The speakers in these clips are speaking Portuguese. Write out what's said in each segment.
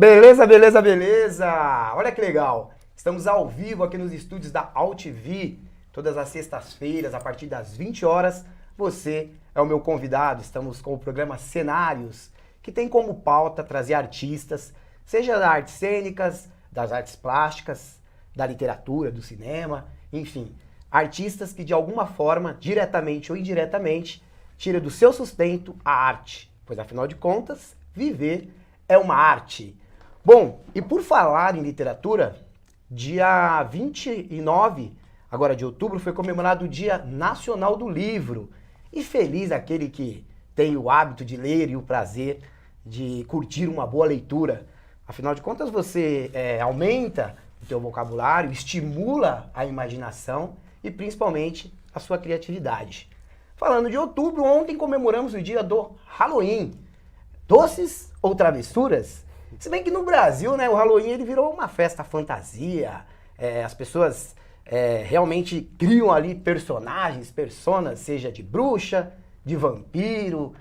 Beleza, beleza, beleza! Olha que legal! Estamos ao vivo aqui nos estúdios da AltV, todas as sextas-feiras, a partir das 20 horas. Você é o meu convidado. Estamos com o programa Cenários, que tem como pauta trazer artistas, seja das artes cênicas, das artes plásticas, da literatura, do cinema, enfim, artistas que de alguma forma, diretamente ou indiretamente, tiram do seu sustento a arte, pois afinal de contas, viver é uma arte. Bom, e por falar em literatura, dia 29, agora de outubro, foi comemorado o Dia Nacional do Livro. E feliz aquele que tem o hábito de ler e o prazer de curtir uma boa leitura. Afinal de contas, você aumenta o seu vocabulário, estimula a imaginação e principalmente a sua criatividade. Falando de outubro, ontem comemoramos o dia do Halloween. Doces ou travessuras? Se bem que no Brasil, né, o Halloween ele virou uma festa fantasia, as pessoas realmente criam ali personagens, personas, seja de bruxa, de vampiro,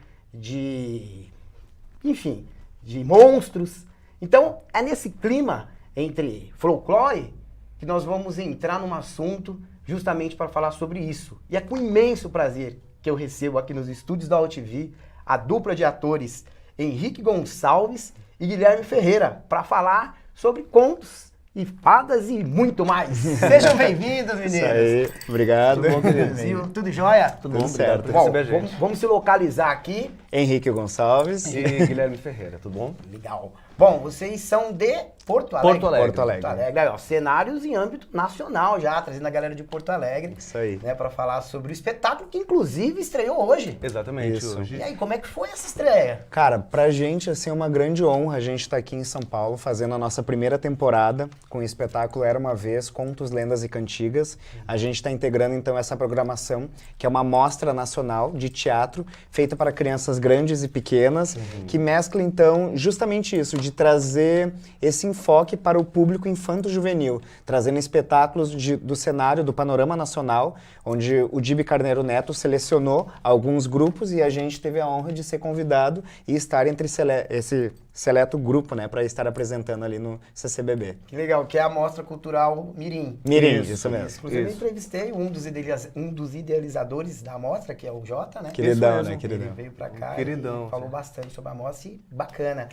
enfim, de monstros. Então é nesse clima entre folclore que nós vamos entrar num assunto justamente para falar sobre isso. E é com imenso prazer que eu recebo aqui nos estúdios da AltV a dupla de atores Henrique Gonçalves e Guilherme Ferreira, para falar sobre contos e fadas e muito mais. Sejam bem-vindos, meninos. Isso aí, obrigado. Tudo bom, querido? Tudo jóia? Tudo bom, certo. obrigado por Bom, receber a gente. vamos se localizar aqui. Henrique Gonçalves. E Guilherme Ferreira, tudo bom? Legal. Bom, vocês são de Porto Alegre. Porto Alegre. Porto Alegre. Ó, cenários em âmbito nacional já, trazendo a galera de Porto Alegre. Isso aí. Né, para falar sobre o espetáculo que inclusive estreou hoje. Exatamente, Isso. hoje. E aí, como é que foi essa estreia? Cara, pra gente, assim, é uma grande honra a gente estar aqui em São Paulo fazendo a nossa primeira temporada com o espetáculo Era Uma Vez, Contos, Lendas e Cantigas. A gente está integrando, então, essa programação, que é uma mostra nacional de teatro feita para crianças grandes e pequenas, que mescla, então, justamente isso, de trazer esse enfoque para o público infanto-juvenil, trazendo espetáculos do cenário do panorama nacional, onde o Dibi Carneiro Neto selecionou alguns grupos e a gente teve a honra de ser convidado e estar entre esse seleto grupo, né, para estar apresentando ali no CCBB. Que legal, que é a Mostra Cultural Mirim. Mirim, isso mesmo. Inclusive, eu Isso. entrevistei um dos idealizadores da mostra, que é o Jota, né? Queridão, mesmo. né, queridão. Ele veio pra cá Queridão, e falou sim. bastante sobre a mostra e bacana.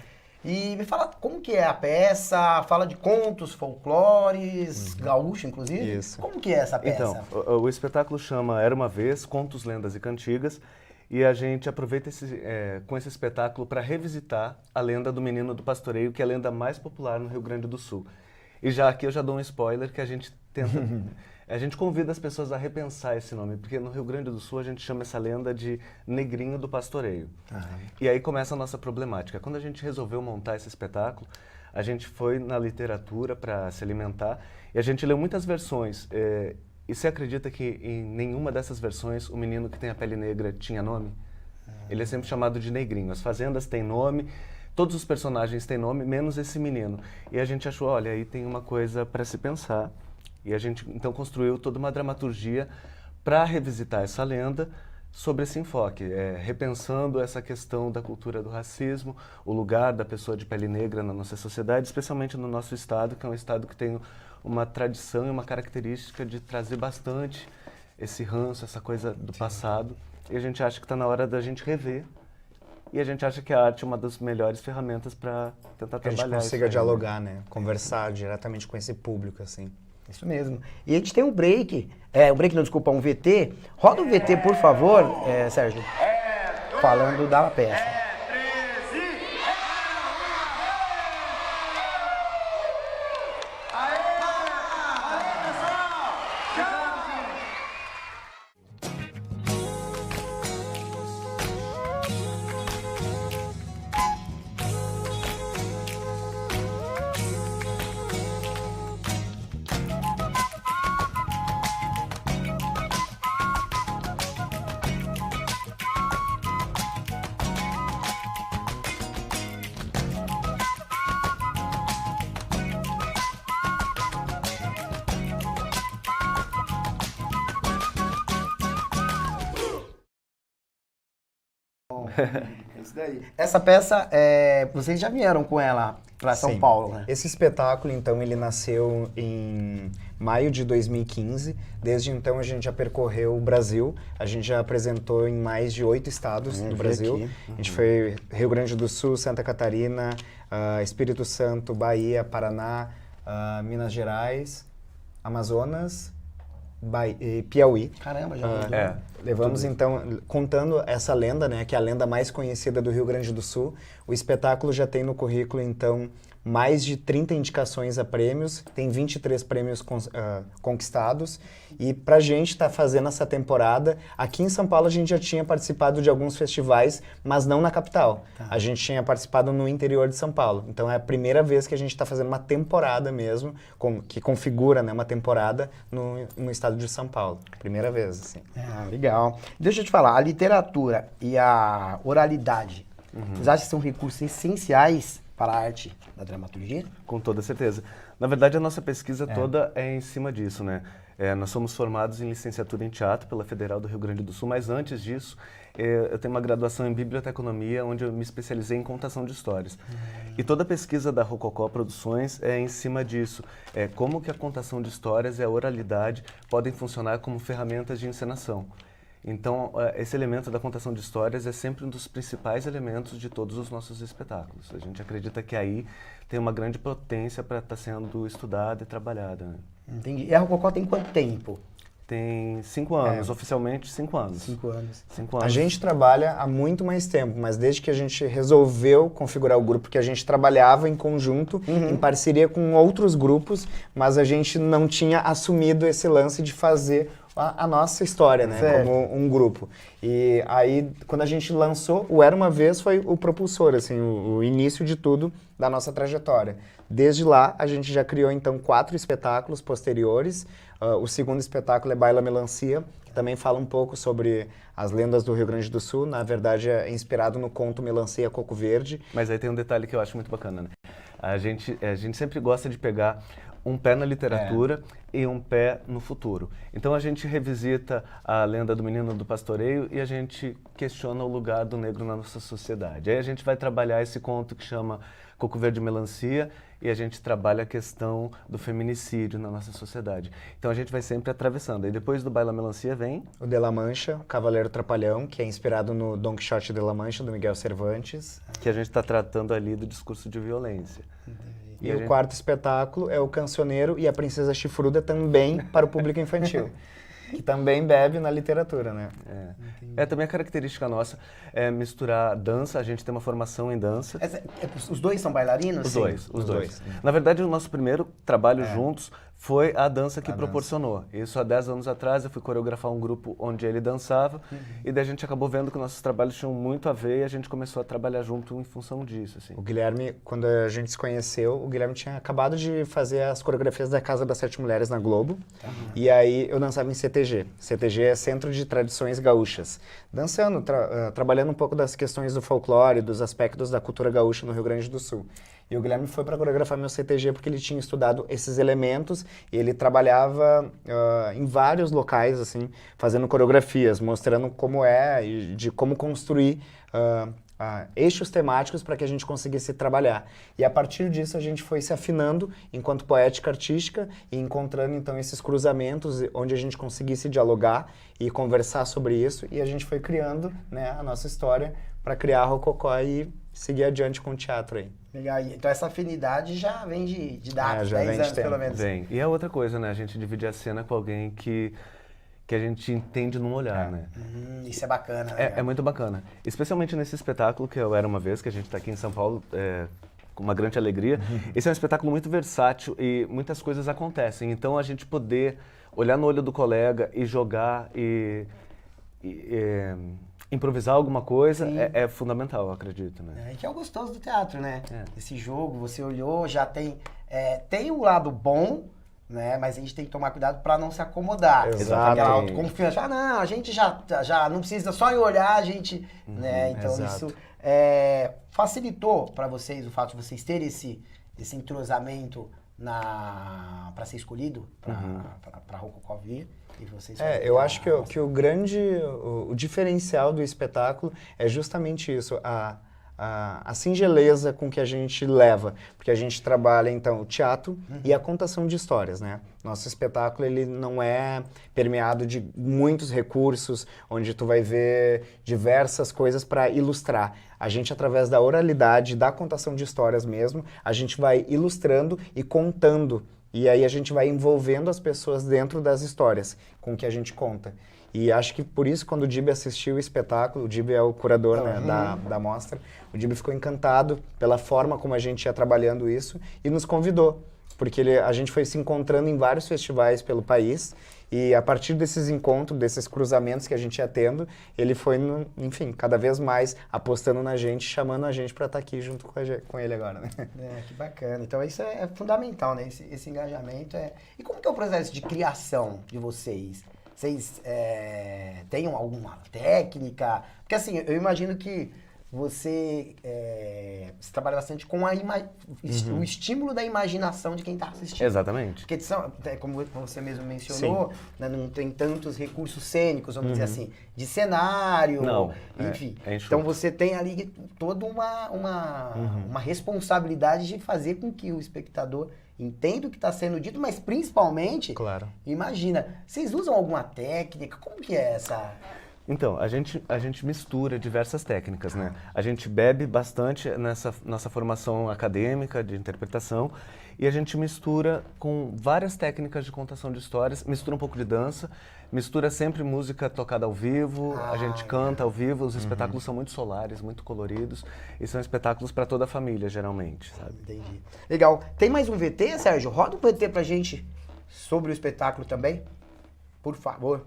E me fala como que é a peça, fala de contos, folclores, gaúcho inclusive. Isso. Como que é essa peça? Então, o espetáculo chama Era Uma Vez, Contos, Lendas e Cantigas, e a gente aproveita com esse espetáculo para revisitar a lenda do Menino do Pastoreio, que é a lenda mais popular no Rio Grande do Sul. E já aqui eu já dou um spoiler que a gente tenta... A gente convida as pessoas a repensar esse nome, porque no Rio Grande do Sul a gente chama essa lenda de Negrinho do Pastoreio. E aí começa a nossa problemática. Quando a gente resolveu montar esse espetáculo, a gente foi na literatura para se alimentar e a gente leu muitas versões. E você acredita que em nenhuma dessas versões o menino que tem a pele negra tinha nome? Ele é sempre chamado de Negrinho. As fazendas têm nome, todos os personagens têm nome, menos esse menino. E a gente achou, olha, aí tem uma coisa para se pensar. E a gente, então, construiu toda uma dramaturgia para revisitar essa lenda sobre esse enfoque, repensando essa questão da cultura do racismo, o lugar da pessoa de pele negra na nossa sociedade, especialmente no nosso estado, que é um estado que tem uma tradição e uma característica de trazer bastante esse ranço, essa coisa do passado. E a gente acha que está na hora da gente rever. E a gente acha que a arte é uma das melhores ferramentas para tentar Que a gente trabalhar consiga isso aí, né? dialogar, né? Conversar diretamente com esse público, assim. Isso mesmo. E a gente tem um break, um VT. Roda o VT, por favor, Sérgio, falando da peça. legal. É isso daí. Essa peça, vocês já vieram com ela para São Sim. Paulo, né? Esse espetáculo, então, ele nasceu em maio de 2015. Desde então, a gente já percorreu o Brasil. A gente já apresentou em mais de 8 estados do vi Brasil. aqui. A gente foi Rio Grande do Sul, Santa Catarina, Espírito Santo, Bahia, Paraná, Minas Gerais, Amazonas e Piauí. Caramba, já mudou. Levamos, então, contando essa lenda, né, que é a lenda mais conhecida do Rio Grande do Sul, o espetáculo já tem no currículo, então, mais de 30 indicações a prêmios, tem 23 prêmios conquistados, e pra gente estar fazendo essa temporada, aqui em São Paulo a gente já tinha participado de alguns festivais, mas não na capital. A gente tinha participado no interior de São Paulo, então é a primeira vez que a gente está fazendo uma temporada mesmo, que configura, né, uma temporada no estado de São Paulo. Primeira vez, assim. Legal. Deixa eu te falar, a literatura e a oralidade, vocês acham que são recursos essenciais para a arte da dramaturgia? Com toda certeza. Na verdade, a nossa pesquisa toda é em cima disso, né? Nós somos formados em licenciatura em teatro pela Federal do Rio Grande do Sul, mas antes disso, eu tenho uma graduação em biblioteconomia, onde eu me especializei em contação de histórias. E toda a pesquisa da Rococó Produções é em cima disso. Como que a contação de histórias e a oralidade podem funcionar como ferramentas de encenação. Então, esse elemento da contação de histórias é sempre um dos principais elementos de todos os nossos espetáculos. A gente acredita que aí tem uma grande potência para estar sendo estudada e trabalhada. Né? Entendi. E a Rococó tem quanto tempo? Tem 5 anos, oficialmente 5 anos. 5 anos. 5 anos. A gente trabalha há muito mais tempo, mas desde que a gente resolveu configurar o grupo, que a gente trabalhava em conjunto, em parceria com outros grupos, mas a gente não tinha assumido esse lance de fazer a nossa história, né, certo, como um grupo. E aí, quando a gente lançou, o Era Uma Vez foi o propulsor, assim, o início de tudo da nossa trajetória. Desde lá, a gente já criou, então, 4 espetáculos posteriores. O segundo espetáculo é Baila Melancia, que também fala um pouco sobre as lendas do Rio Grande do Sul. Na verdade, é inspirado no conto Melancia Coco Verde. Mas aí tem um detalhe que eu acho muito bacana, né? A gente sempre gosta de pegar um pé na literatura e um pé no futuro. Então a gente revisita a lenda do menino do pastoreio e a gente questiona o lugar do negro na nossa sociedade. Aí a gente vai trabalhar esse conto que chama Coco Verde Melancia e a gente trabalha a questão do feminicídio na nossa sociedade. Então a gente vai sempre atravessando. E depois do Baila Melancia vem O de La Mancha, o Cavaleiro Trapalhão, que é inspirado no Don Quixote de La Mancha, do Miguel Cervantes. que a gente está tratando ali do discurso de violência. E o quarto espetáculo é o Cancioneiro e a Princesa Chifruda, também para o público infantil, que também bebe na literatura, né? Também a característica nossa é misturar dança, a gente tem uma formação em dança. Os dois são bailarinos? Os Sim. dois, os Os dois. dois. Na verdade, o nosso primeiro trabalho juntos foi a dança que proporcionou. Isso há 10 anos atrás, eu fui coreografar um grupo onde ele dançava, e daí a gente acabou vendo que nossos trabalhos tinham muito a ver e a gente começou a trabalhar junto em função disso. Assim. O Guilherme, quando a gente se conheceu, o Guilherme tinha acabado de fazer as coreografias da Casa das Sete Mulheres na Globo, e aí eu dançava em CTG. CTG é Centro de Tradições Gaúchas. Dançando, trabalhando um pouco das questões do folclore, dos aspectos da cultura gaúcha no Rio Grande do Sul. E o Guilherme foi para coreografar meu CTG porque ele tinha estudado esses elementos e ele trabalhava em vários locais, assim, fazendo coreografias, mostrando como e de como construir eixos temáticos para que a gente conseguisse trabalhar. E a partir disso a gente foi se afinando enquanto poética artística e encontrando então esses cruzamentos onde a gente conseguisse dialogar e conversar sobre isso, e a gente foi criando, né, a nossa história para criar a Rococó e seguir adiante com o teatro aí. Legal. Então essa afinidade já vem de dados, já 10 vem de anos tempo. pelo menos. Vem. E é outra coisa, né? A gente divide a cena com alguém que a gente entende num olhar, né? Isso é bacana, né? É muito bacana. Especialmente nesse espetáculo que eu Era Uma Vez, que a gente está aqui em São Paulo com uma grande alegria. Esse é um espetáculo muito versátil e muitas coisas acontecem. Então a gente poder olhar no olho do colega e jogar e improvisar alguma coisa é fundamental, eu acredito, né? E que é o gostoso do teatro, né? Esse jogo, você olhou, já tem um lado bom, né? Mas a gente tem que tomar cuidado para não se acomodar. Exato. Aquela autoconfiança. Não, a gente já não precisa só em olhar, a gente, né? Então exato. isso facilitou para vocês o fato de vocês terem esse entrosamento para ser escolhido para Rococó ouvir. E vocês Eu acho que o grande, o diferencial do espetáculo é justamente isso, a singeleza com que a gente leva, porque a gente trabalha, então, o teatro e a contação de histórias, né? Nosso espetáculo, ele não é permeado de muitos recursos, onde tu vai ver diversas coisas para ilustrar. A gente, através da oralidade, da contação de histórias mesmo, a gente vai ilustrando e contando. E aí a gente vai envolvendo as pessoas dentro das histórias com que a gente conta. E acho que por isso, quando o Dibi assistiu o espetáculo, o Dibi é o curador, né, da mostra, o Dibi ficou encantado pela forma como a gente ia trabalhando isso e nos convidou, porque a gente foi se encontrando em vários festivais pelo país e a partir desses encontros, desses cruzamentos que a gente ia tendo, ele foi, enfim, cada vez mais apostando na gente, chamando a gente para estar aqui junto com ele agora, né? Que bacana. Então isso é fundamental, né? Esse engajamento é... E como que é o processo de criação de vocês? Vocês têm alguma técnica? Porque assim, eu imagino que você trabalha bastante com o estímulo da imaginação de quem está assistindo. Exatamente. Porque, como você mesmo mencionou, né, não tem tantos recursos cênicos, vamos dizer assim, de cenário, não, enfim. Enxuto. Então você tem ali toda uma responsabilidade de fazer com que o espectador entenda o que está sendo dito, mas principalmente, Claro. imagina, vocês usam alguma técnica? Como que é essa... Então, a gente mistura diversas técnicas, né? A gente bebe bastante nessa nossa formação acadêmica de interpretação e a gente mistura com várias técnicas de contação de histórias, mistura um pouco de dança, mistura sempre música tocada ao vivo, a gente canta ao vivo, os espetáculos são muito solares, muito coloridos e são espetáculos para toda a família, geralmente, sabe? Entendi. Legal. Tem mais um VT, Sérgio? Roda um VT pra gente sobre o espetáculo também, por favor.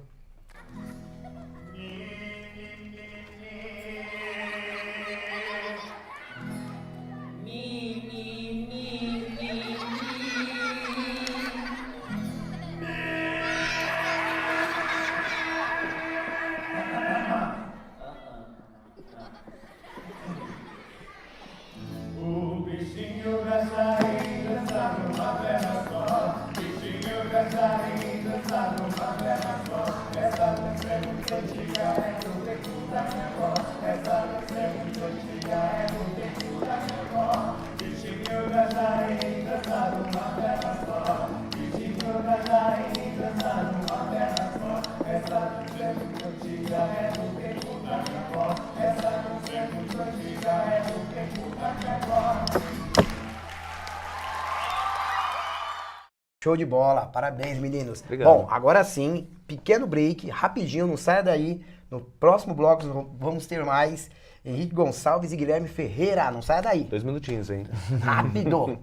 Show de bola, parabéns meninos. Obrigado. Bom, agora sim, pequeno break, rapidinho, não saia daí. No próximo bloco vamos ter mais Henrique Gonçalves e Guilherme Ferreira, não saia daí. 2 minutinhos, hein? Rápido!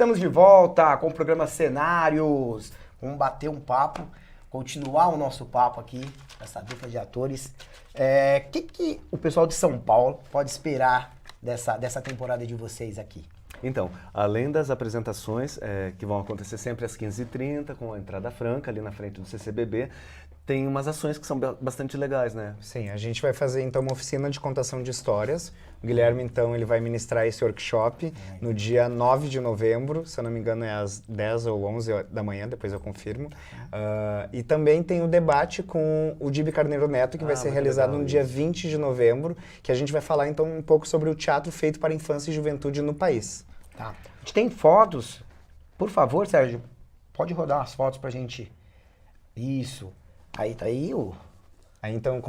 Estamos de volta com o programa Cenários. Vamos bater um papo, continuar o nosso papo aqui, essa dupla de atores. O que o pessoal de São Paulo pode esperar dessa temporada de vocês aqui? Então, além das apresentações que vão acontecer sempre às 15h30, com a entrada franca ali na frente do CCBB, tem umas ações que são bastante legais, né? Sim, a gente vai fazer então uma oficina de contação de histórias. O Guilherme, então, ele vai ministrar esse workshop no dia 9 de novembro, se eu não me engano é às 10 ou 11 da manhã, depois eu confirmo. E também tem o debate com o Dibi Carneiro Neto, que vai ser realizado no dia 20 de novembro, que a gente vai falar então um pouco sobre o teatro feito para infância e juventude no país. Tá. A gente tem fotos. Por favor, Sérgio, pode rodar as fotos pra gente. Isso. Aí tá aí o... Aí então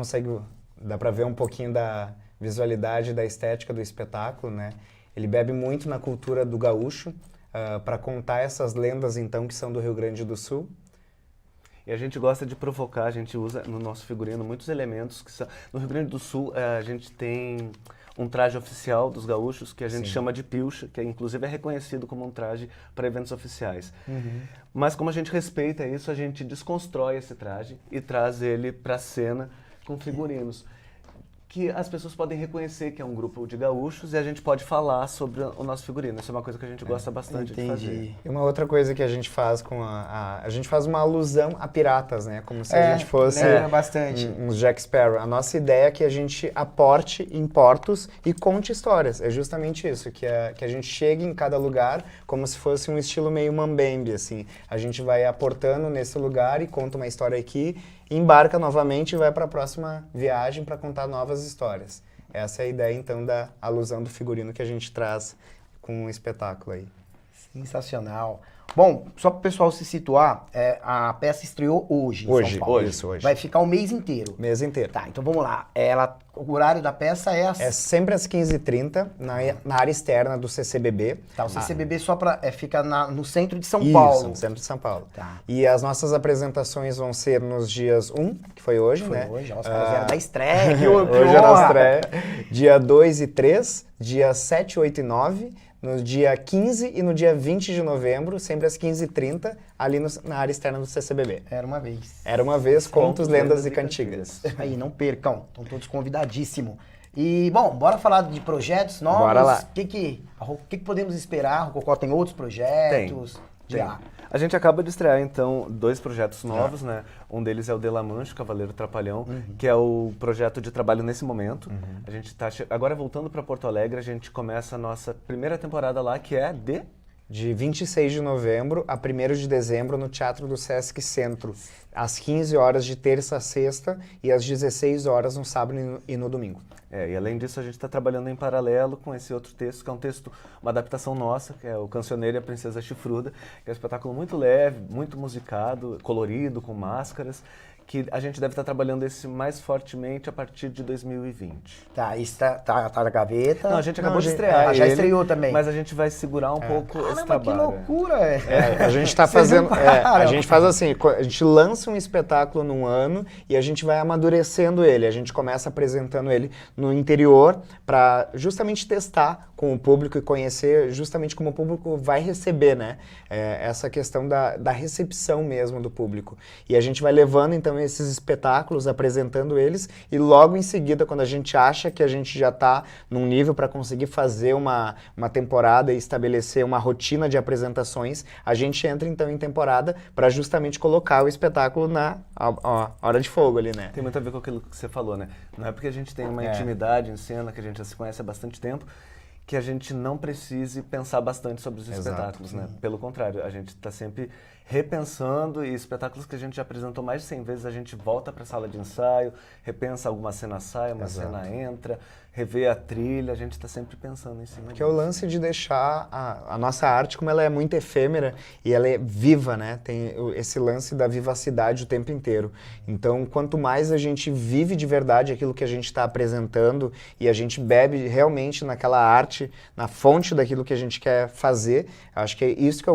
dá pra ver um pouquinho da visualidade, da estética do espetáculo, né? Ele bebe muito na cultura do gaúcho, para contar essas lendas então que são do Rio Grande do Sul. E a gente gosta de provocar, a gente usa no nosso figurino muitos elementos que são... No Rio Grande do Sul, a gente tem um traje oficial dos gaúchos que a gente chama de pilcha, que inclusive é reconhecido como um traje para eventos oficiais. Mas como a gente respeita isso, a gente desconstrói esse traje e traz ele para a cena com figurinos. Que as pessoas podem reconhecer que é um grupo de gaúchos e a gente pode falar sobre o nosso figurino. Isso é uma coisa que a gente gosta bastante de fazer. E uma outra coisa que a gente faz a gente faz uma alusão a piratas, né? Como se a gente fosse bastante. uns Jack Sparrow. A nossa ideia é que a gente aporte em portos e conte histórias. É justamente isso, que a gente chegue em cada lugar como se fosse um estilo meio Mambembe, assim. A gente vai aportando nesse lugar e conta uma história aqui, embarca novamente e vai para a próxima viagem para contar novas histórias. Essa é a ideia, então, da alusão do figurino que a gente traz com o espetáculo aí. Sensacional. Bom, só para o pessoal se situar, a peça estreou hoje em São Paulo. Hoje. Vai ficar o mês inteiro. Mês inteiro. Tá, então vamos lá. O horário da peça é É sempre às 15h30, na área externa do CCBB. Tá, o CCBB fica no centro de São Isso, Paulo. no centro de São Paulo. Tá. E as nossas apresentações vão ser nos dias 1, que foi hoje, né? Foi hoje, os caras vieram da estreia. Que hoje é honra. a estreia. Dia 2 e 3, dia 7, 8 e 9, no dia 15 e no dia 20 de novembro, sempre às 15h30, ali na área externa do CCBB. Era uma vez. Era uma vez, contos, lendas e cantigas. Aí, não percam. Estão todos convidadíssimos. E, bom, bora falar de projetos novos. Bora lá. O que podemos esperar? O Cocó tem outros projetos? Tem. A gente acaba de estrear, então, 2 projetos novos, né? Um deles é o De La Mancha, Cavaleiro Trapalhão, que é o projeto de trabalho nesse momento. A gente está agora voltando para Porto Alegre, a gente começa a nossa primeira temporada lá, que é de 26 de novembro a 1º de dezembro no Teatro do Sesc Centro, às 15 horas de terça a sexta e às 16 horas no sábado e no domingo. E além disso, a gente está trabalhando em paralelo com esse outro texto, que é um texto, uma adaptação nossa, que é o Cancioneiro e a Princesa Chifruda, que é um espetáculo muito leve, muito musicado, colorido, com máscaras, que a gente deve estar trabalhando esse mais fortemente a partir de 2020. Tá, isso tá na gaveta. Não, a gente acabou de estrear. Já estreou também. Mas a gente vai segurar um pouco esse Caramba, trabalho. que loucura! A gente está fazendo... a gente faz assim, a gente lança um espetáculo num ano e a gente vai amadurecendo ele. A gente começa apresentando ele no interior para justamente testar com o público e conhecer justamente como o público vai receber, né? Essa questão da recepção mesmo do público. E a gente vai levando, então, esses espetáculos, apresentando eles, e logo em seguida, quando a gente acha que a gente já está num nível para conseguir fazer uma temporada e estabelecer uma rotina de apresentações, a gente entra, então, em temporada para justamente colocar o espetáculo na hora de fogo ali, né? Tem muito a ver com aquilo que você falou, né? Não é porque a gente tem uma intimidade em cena, que a gente já se conhece há bastante tempo, que a gente não precise pensar bastante sobre os espetáculos, né? Pelo contrário, a gente está sempre repensando, e espetáculos que a gente já apresentou mais de 100 vezes, a gente volta para a sala de ensaio, repensa, alguma cena sai, uma cena entra, rever a trilha, a gente está sempre pensando em cima disso. Que é o lance de deixar a nossa arte, como ela é muito efêmera e ela é viva, né? Tem esse lance da vivacidade o tempo inteiro. Então, quanto mais a gente vive de verdade aquilo que a gente está apresentando e a gente bebe realmente naquela arte, na fonte daquilo que a gente quer fazer, acho que é isso que é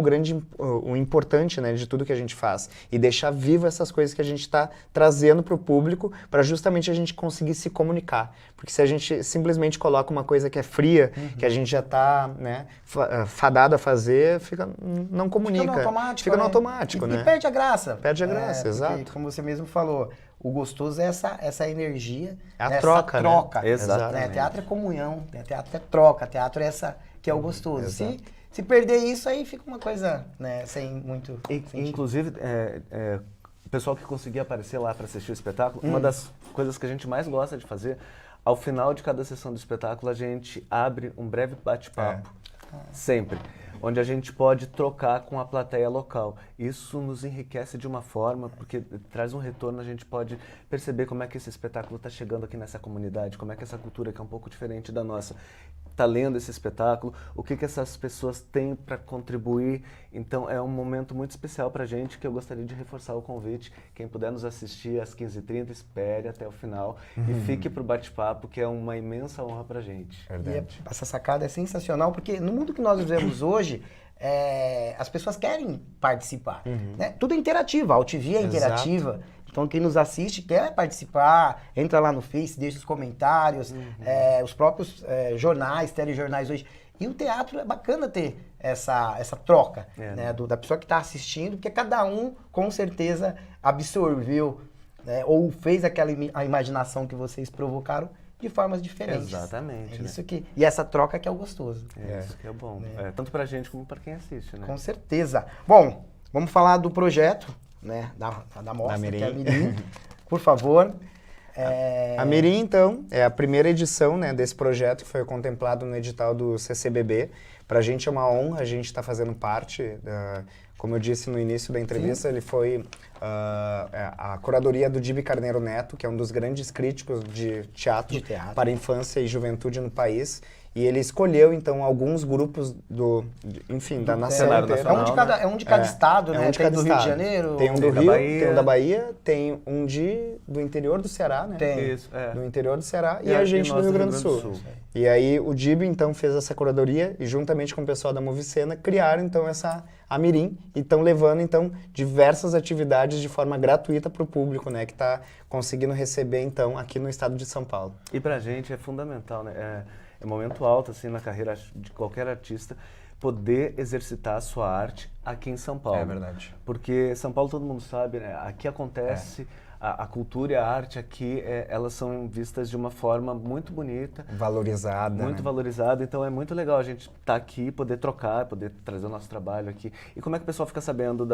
o importante, né, de tudo que a gente faz. E deixar viva essas coisas que a gente está trazendo para o público para justamente a gente conseguir se comunicar. Porque se simplesmente coloca uma coisa que é fria, que a gente já está, né, fadado a fazer, não comunica. Fica no automático. Fica no automático, e né? perde a graça. Perde a graça, porque, exato. como você mesmo falou, o gostoso é essa energia, É a essa troca, né? troca. Exatamente. Né? Teatro é comunhão, né? Teatro é troca, teatro é essa que é o gostoso. Se perder isso, aí fica uma coisa, né, sem muito sentido. Inclusive, o pessoal que conseguir aparecer lá para assistir o espetáculo, uma das coisas que a gente mais gosta de fazer, ao final de cada sessão do espetáculo, a gente abre um breve bate-papo, sempre, onde a gente pode trocar com a plateia local. Isso nos enriquece de uma forma, porque traz um retorno, a gente pode perceber como é que esse espetáculo está chegando aqui nessa comunidade, como é que essa cultura, que é um pouco diferente da nossa, está lendo esse espetáculo, o que essas pessoas têm para contribuir. Então é um momento muito especial para a gente, que eu gostaria de reforçar o convite. Quem puder nos assistir às 15h30, espere até o final e fique para o bate-papo, que é uma imensa honra para a gente. E essa sacada é sensacional, porque no mundo que nós vivemos hoje, as pessoas querem participar. Né? Tudo é interativo, a AltV é interativa. Então quem nos assiste quer participar, entra lá no Face, deixa os comentários, os próprios jornais, telejornais hoje. E o teatro é bacana ter essa troca, né, da pessoa que está assistindo, porque cada um com certeza absorveu, né, ou fez a imaginação que vocês provocaram de formas diferentes. Exatamente. Isso e essa troca que é o gostoso. Isso que é bom. Tanto pra gente como pra quem assiste, né? Com certeza. Bom, vamos falar do projeto, né, da mostra, que é a Mirim. Por favor. A Mirim, então, é a primeira edição, né, desse projeto que foi contemplado no edital do CCBB. Pra gente é uma honra, a gente está fazendo parte, como eu disse no início da entrevista, ele foi a curadoria do Dibi Carneiro Neto, que é um dos grandes críticos de teatro para infância e juventude no país. E ele escolheu, então, alguns grupos da nação inteira. É um de cada estado, né? Tem do Rio de Janeiro. Tem um do Rio, tem um da Bahia, tem um do interior do Ceará, né? Tem. Isso, do interior do Ceará e a gente do Rio Grande do Sul. E aí o Dibi, então, fez essa curadoria e, juntamente com o pessoal da Movicena, criaram, então, a Mirim e estão levando, então, diversas atividades de forma gratuita para o público, né? Que está conseguindo receber, então, aqui no estado de São Paulo. E pra gente é fundamental, né? É um momento alto, assim, na carreira de qualquer artista, poder exercitar a sua arte aqui em São Paulo. É verdade. Porque São Paulo, todo mundo sabe, né? Aqui acontece, a cultura e a arte aqui, elas são vistas de uma forma muito bonita. Valorizada. Muito valorizada. Então é muito legal a gente estar aqui, poder trocar, poder trazer o nosso trabalho aqui. E como é que o pessoal fica sabendo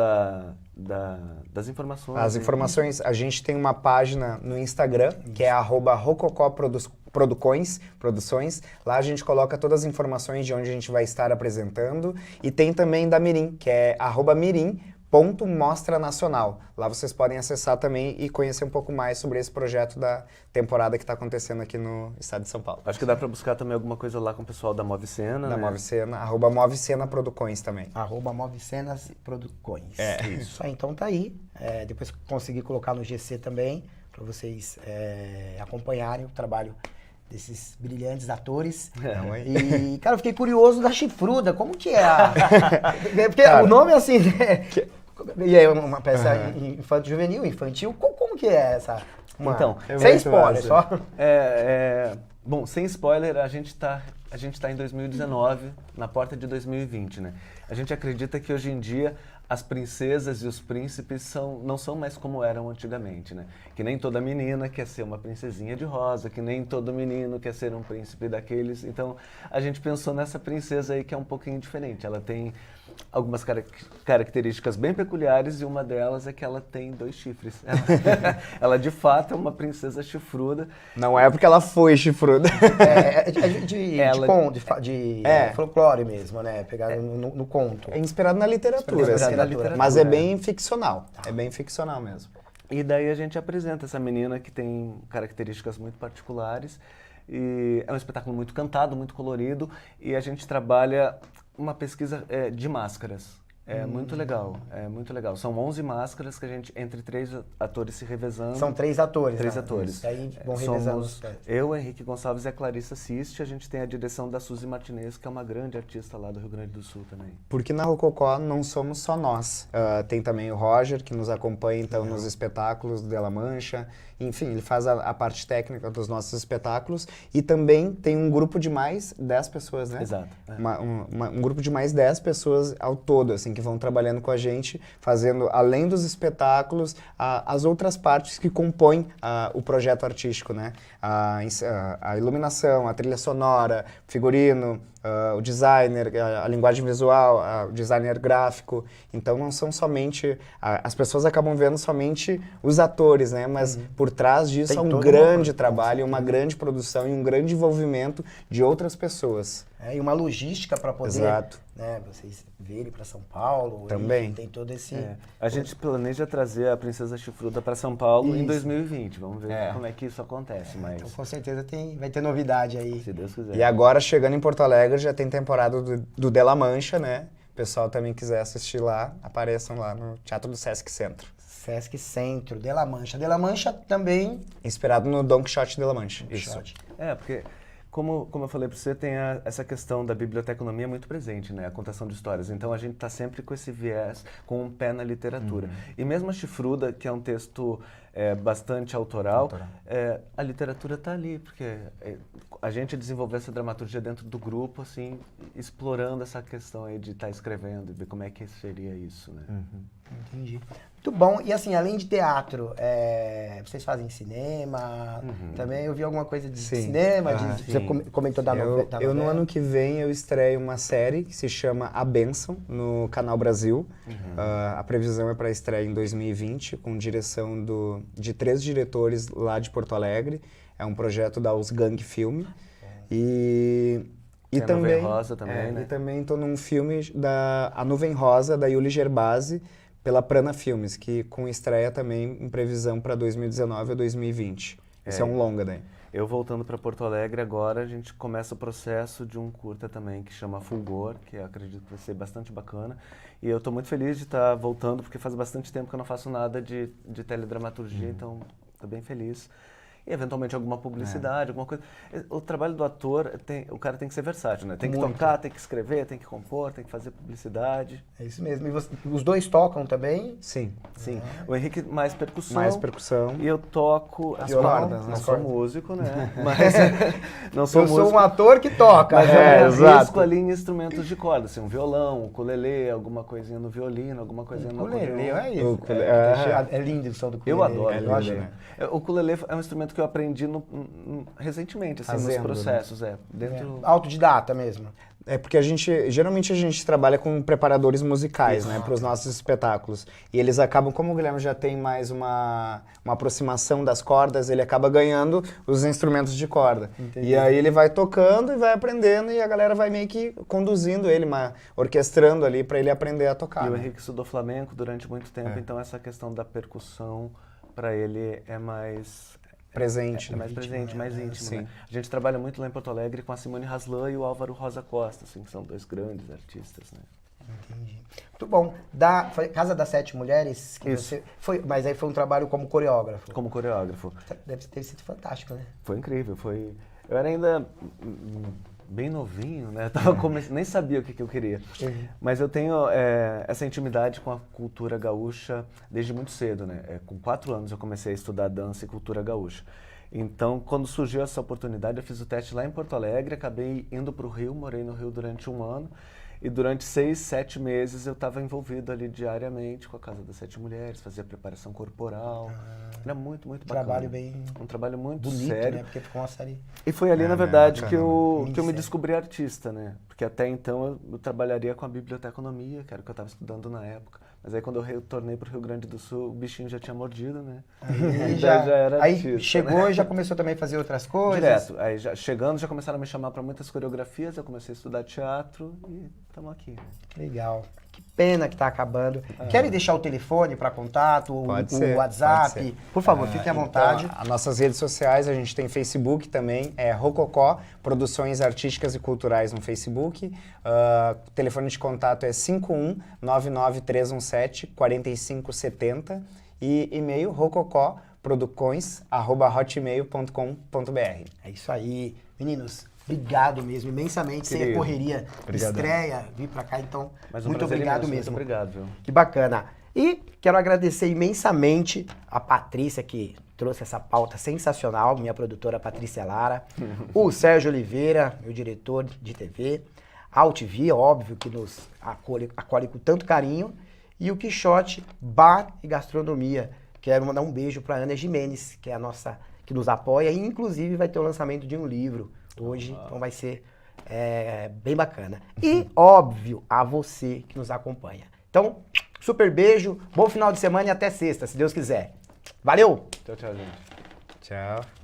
das informações? As informações, a gente tem uma página no Instagram, que é @rococó_produções. Lá a gente coloca todas as informações de onde a gente vai estar apresentando. E tem também da Mirim, que é @mirim.mostra nacional. Lá vocês podem acessar também e conhecer um pouco mais sobre esse projeto da temporada que está acontecendo aqui no estado de São Paulo. Acho que dá para buscar também alguma coisa lá com o pessoal da Movicena, Da né? Movicena, @Movicena Produções também. @Movicenas Produções. Isso aí, então tá aí. Depois consegui colocar no GC também, para vocês acompanharem o trabalho desses brilhantes atores. E, cara, eu fiquei curioso da Chifruda. Como que é porque cara, o nome é assim, né? E é uma peça infantil. Como que é essa? Então, sem spoiler, só. Bom, sem spoiler, a gente tá em 2019, na porta de 2020, né? A gente acredita que hoje em dia as princesas e os príncipes não são mais como eram antigamente, né? Que nem toda menina quer ser uma princesinha de rosa, que nem todo menino quer ser um príncipe daqueles. Então, a gente pensou nessa princesa aí que é um pouquinho diferente. Ela tem algumas características bem peculiares e uma delas é que ela tem 2 chifres. Ela de fato é uma princesa chifruda. Não é porque ela foi chifruda. De folclore mesmo, né? Pegado no conto. É inspirado na literatura, mas é bem ficcional. É bem ficcional mesmo. E daí a gente apresenta essa menina que tem características muito particulares. E é um espetáculo muito cantado, muito colorido. E a gente trabalha uma pesquisa de máscaras. É muito legal, é muito legal. São 11 máscaras que a gente, entre 3 atores se revezando. São 3 atores, 3 né? atores. E aí vão revezando os Somos testes. eu, Henrique Gonçalves e a Clarissa Assiste. A gente tem a direção da Suzy Martinez, que é uma grande artista lá do Rio Grande do Sul também. Porque na Rococó não somos só nós. Tem também o Roger, que nos acompanha então nos espetáculos do Della Mancha. Enfim, ele faz a parte técnica dos nossos espetáculos. E também tem um grupo de mais 10 pessoas, né? Exato. Um grupo de mais 10 pessoas ao todo, assim, que vão trabalhando com a gente, fazendo, além dos espetáculos, as outras partes que compõem o projeto artístico, né? A iluminação, a trilha sonora, figurino, o designer, a linguagem visual, o designer gráfico. Então não são somente... as pessoas acabam vendo somente os atores, né? Mas por trás disso Tem é um toda grande uma- trabalho, uma grande produção e um grande envolvimento de outras pessoas. E uma logística para poder, Exato. né, vocês virem para São Paulo. Também. Enfim, tem todo esse... A gente planeja trazer a Princesa Chifruda para São Paulo em Isso. 2020. Vamos ver como é que isso acontece, mas Então, com certeza vai ter novidade aí. se Deus quiser. E agora, chegando em Porto Alegre, já tem temporada do Della Mancha, né? O pessoal também quiser assistir lá, apareçam lá no Teatro do Sesc Centro. Sesc Centro, Della Mancha. Della Mancha também... Inspirado no Don Quixote Della Mancha. Isso. Shot. Porque, como eu falei para você, tem essa questão da biblioteconomia muito presente, né? A contação de histórias. Então, a gente está sempre com esse viés, com um pé na literatura. E mesmo a Chifruda, que é um texto bastante autoral, a literatura está ali, porque a gente desenvolveu essa dramaturgia dentro do grupo, assim, explorando essa questão aí de estar escrevendo e ver como é que seria isso, né? Entendi. Muito bom. E assim, além de teatro, vocês fazem cinema? Também eu vi alguma coisa de Sim. cinema? sim. Você comentou da novela. Eu no ano que vem eu estreio uma série que se chama A Bênção, no Canal Brasil. A previsão é para estreia em 2020, com direção de 3 diretores lá de Porto Alegre. É um projeto da Usgang Filme. E Tem a também, Nuvem Rosa também, né? E também estou num filme A Nuvem Rosa, da Yuli Gerbasi, pela Prana Filmes, que com estreia também em previsão para 2019 ou 2020. Esse é um longa daí. Eu voltando para Porto Alegre agora, a gente começa o processo de um curta também que chama Fulgor, que eu acredito que vai ser bastante bacana. E eu estou muito feliz de estar voltando, porque faz bastante tempo que eu não faço nada de teledramaturgia, então estou bem feliz. E eventualmente alguma publicidade, alguma coisa. O trabalho do ator, o cara tem que ser versátil, né? Tem que tocar, tem que escrever, tem que compor, tem que fazer publicidade. É isso mesmo. E os dois tocam também? Sim. Sim. O Henrique mais percussão. Mais percussão. E eu toco as Violão, cordas. Não as sou cordas. músico, né? Mas não sou Eu músico. sou um ator que toca. Mas né? eu exato. risco ali em instrumentos de corda, assim, um violão, um ukulele, alguma coisinha no violino, alguma coisinha no Ukulele, acordeon. é isso. Ukulele, É lindo o som do ukulele. Eu adoro eu acho, ukulele. né? O ukulele é um instrumento que eu aprendi recentemente, assim, Fazendo, nos processos, dentro... Autodidata mesmo. É porque geralmente a gente trabalha com preparadores musicais, né, para os nossos espetáculos. E eles acabam, como o Guilherme já tem mais uma aproximação das cordas, ele acaba ganhando os instrumentos de corda. Entendi. E aí ele vai tocando e vai aprendendo e a galera vai meio que conduzindo ele, orquestrando ali para ele aprender a tocar. E o né? Henrique estudou flamenco durante muito tempo, então essa questão da percussão, para ele, é mais... Presente. É mais presente, mais íntimo, Sim. né? A gente trabalha muito lá em Porto Alegre com a Simone Haslan e o Álvaro Rosa Costa, assim, que são 2 grandes artistas, né? Entendi. Muito bom. Foi Casa das 7 Mulheres? Que Isso. Mas aí foi um trabalho como coreógrafo. Como coreógrafo. Deve ter sido fantástico, né? Foi incrível, Eu era ainda bem novinho, né? Nem sabia o que eu queria. Mas eu tenho essa intimidade com a cultura gaúcha desde muito cedo, né? Com 4 anos eu comecei a estudar dança e cultura gaúcha. Então, quando surgiu essa oportunidade, eu fiz o teste lá em Porto Alegre, acabei indo para o Rio, morei no Rio durante 1 ano. E durante 6, 7 meses eu estava envolvido ali diariamente com a Casa das 7 Mulheres, fazia preparação corporal. Era muito, muito bacana. Trabalho bem Um trabalho muito bonito, sério. né? Porque ficou uma série... E foi ali, na verdade, bacana, que eu me Minissérie. descobri artista, né? Porque até então eu trabalharia com a biblioteconomia, que era o que eu estava estudando na época. Mas aí quando eu retornei para o Rio Grande do Sul, o bichinho já tinha mordido, né? Aí, já era aí artista, chegou né? e já começou também a fazer outras coisas. Direto. Aí chegando, já começaram a me chamar para muitas coreografias, eu comecei a estudar teatro e estamos aqui. Né? Legal. Que pena que tá acabando. Querem deixar o telefone para contato, o WhatsApp? Pode ser. Por favor, fiquem à vontade. Então, as nossas redes sociais, a gente tem Facebook também, é Rococó, Produções Artísticas e Culturais no Facebook. O telefone de contato é 51-99317-4570 e e-mail rococóproducões@hotmail.com.br. É isso aí. Meninos, obrigado mesmo, imensamente, sem a correria, estreia, vir pra cá, então, Mas um muito prazer obrigado imenso, mesmo. Muito obrigado, viu? Que bacana. E quero agradecer imensamente a Patrícia, que trouxe essa pauta sensacional, minha produtora Patrícia Lara, o Sérgio Oliveira, meu diretor de TV, a AltV, óbvio, que nos acolhe com tanto carinho, e o Quixote Bar e Gastronomia. Quero mandar um beijo para Ana Jimenez, que é a nossa, que nos apoia, e inclusive vai ter o lançamento de um livro hoje, então vai ser bem bacana. E, óbvio, a você que nos acompanha. Então, super beijo, bom final de semana e até sexta, se Deus quiser. Valeu! Tchau, tchau, gente. Tchau.